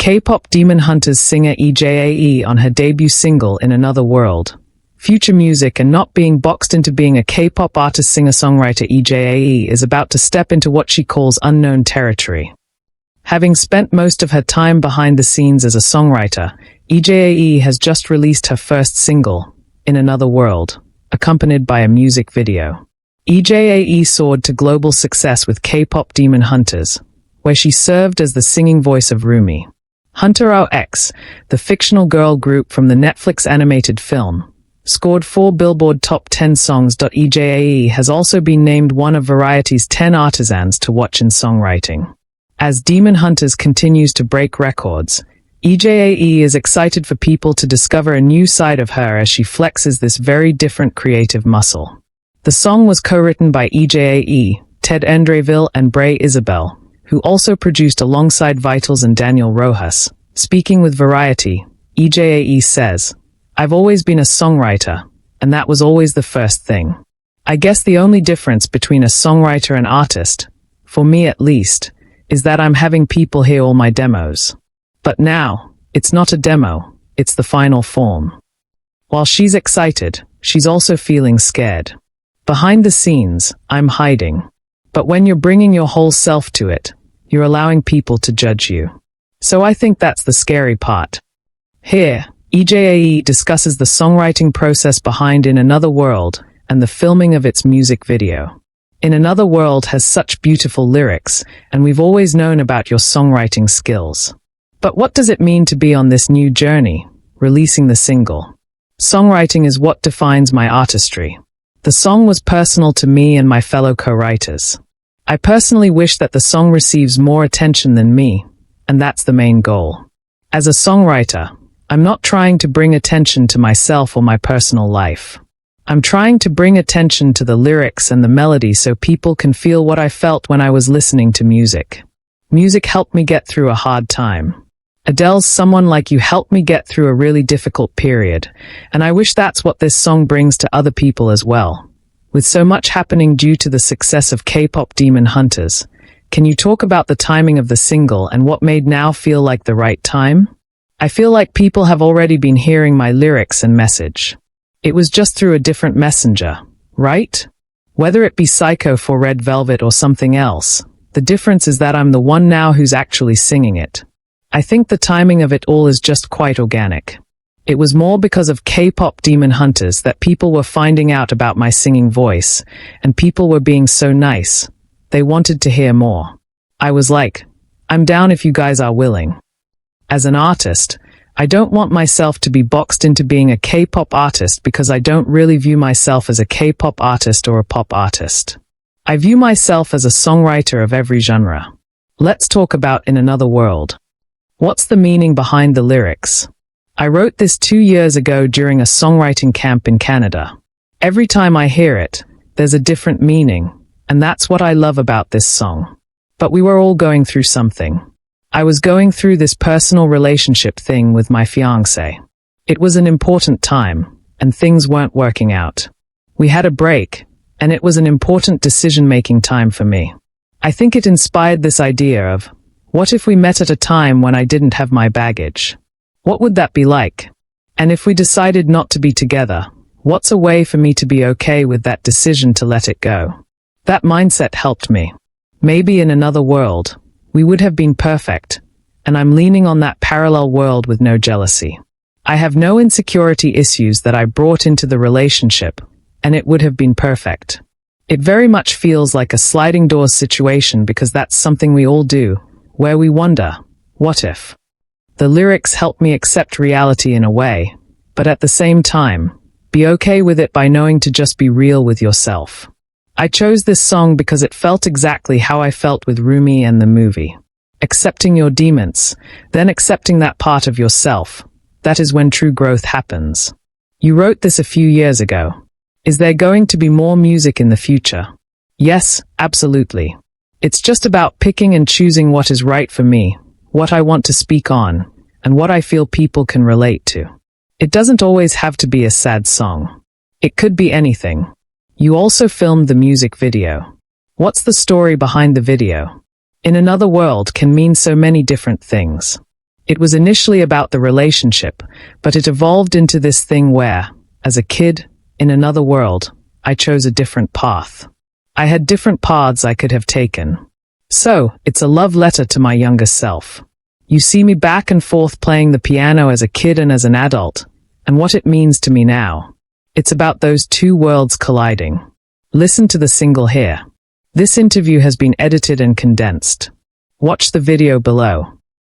K-pop Demon Hunters singer EJAE on her debut single In Another World. Future music and not being boxed into being a K-pop artist. Singer-songwriter EJAE is about to step into what she calls unknown territory. Having spent most of her time behind the scenes as a songwriter, EJAE has just released her first single, In Another World, accompanied by a music video. EJAE soared to global success with K-pop Demon Hunters, where she served as the singing voice of Rumi. Huntr, the fictional girl group from the Netflix animated film, scored 4 Billboard Top 10 songs. EJAE has also been named one of Variety's 10 Artisans to watch in songwriting. As Demon Hunters continues to break records, EJAE is excited for people to discover a new side of her as she flexes this very different creative muscle. The song was co-written by EJAE, Ted Andreville and Bray Isabel, who also produced alongside Vitals and Daniel Rojas. Speaking with Variety, EJAE says, "I've always been a songwriter, and that was always the first thing. I guess the only difference between a songwriter and artist, for me at least, is that I'm having people hear all my demos. But now, it's not a demo, it's the final form." While she's excited, she's also feeling scared. "Behind the scenes, I'm hiding. But when you're bringing your whole self to it, you're allowing people to judge you. So I think that's the scary part." Here, EJAE discusses the songwriting process behind In Another World and the filming of its music video. In Another World has such beautiful lyrics, and we've always known about your songwriting skills. But what does it mean to be on this new journey, releasing the single? "Songwriting is what defines my artistry. The song was personal to me and my fellow co-writers. I personally wish that the song receives more attention than me, and that's the main goal. As a songwriter, I'm not trying to bring attention to myself or my personal life. I'm trying to bring attention to the lyrics and the melody so people can feel what I felt when I was listening to music. Music helped me get through a hard time. Adele's Someone Like You helped me get through a really difficult period, and I wish that's what this song brings to other people as well." With so much happening due to the success of K-pop Demon Hunters, can you talk about the timing of the single and what made now feel like the right time? "I feel like people have already been hearing my lyrics and message. It was just through a different messenger, right? Whether it be Psycho for Red Velvet or something else, the difference is that I'm the one now who's actually singing it. I think the timing of it all is just quite organic. It was more because of K-pop Demon Hunters that people were finding out about my singing voice, and people were being so nice. They wanted to hear more. I was like, I'm down if you guys are willing. As an artist, I don't want myself to be boxed into being a K-pop artist because I don't really view myself as a K-pop artist or a pop artist. I view myself as a songwriter of every genre." Let's talk about In Another World. What's the meaning behind the lyrics? I wrote this 2 years ago during a songwriting camp in Canada. Every time I hear it, there's a different meaning, and that's what I love about this song. But we were all going through something. I was going through this personal relationship thing with my fiancé. It was an important time, and things weren't working out. We had a break, and it was an important decision-making time for me. I think it inspired this idea of, what if we met at a time when I didn't have my baggage? What would that be like? And if we decided not to be together, what's a way for me to be okay with that decision to let it go? That mindset helped me. Maybe in another world, we would have been perfect, and I'm leaning on that parallel world with no jealousy. I have no insecurity issues that I brought into the relationship, and it would have been perfect. It very much feels like a sliding doors situation because that's something we all do, where we wonder, what if? The lyrics help me accept reality in a way, but at the same time, be okay with it by knowing to just be real with yourself. I chose this song because it felt exactly how I felt with Rumi and the movie. Accepting your demons, then accepting that part of yourself. That is when true growth happens. You wrote this a few years ago. Is there going to be more music in the future? Yes, absolutely. It's just about picking and choosing what is right for me, what I want to speak on, and what I feel people can relate to. It doesn't always have to be a sad song. It could be anything. You also filmed the music video. What's the story behind the video? In Another World can mean so many different things. It was initially about the relationship, but it evolved into this thing where, as a kid, in another world, I chose a different path. I had different paths I could have taken. So, it's a love letter to my younger self. You see me back and forth playing the piano as a kid and as an adult, and what it means to me now. It's about those two worlds colliding. Listen to the single here. This interview has been edited and condensed. Watch the video below.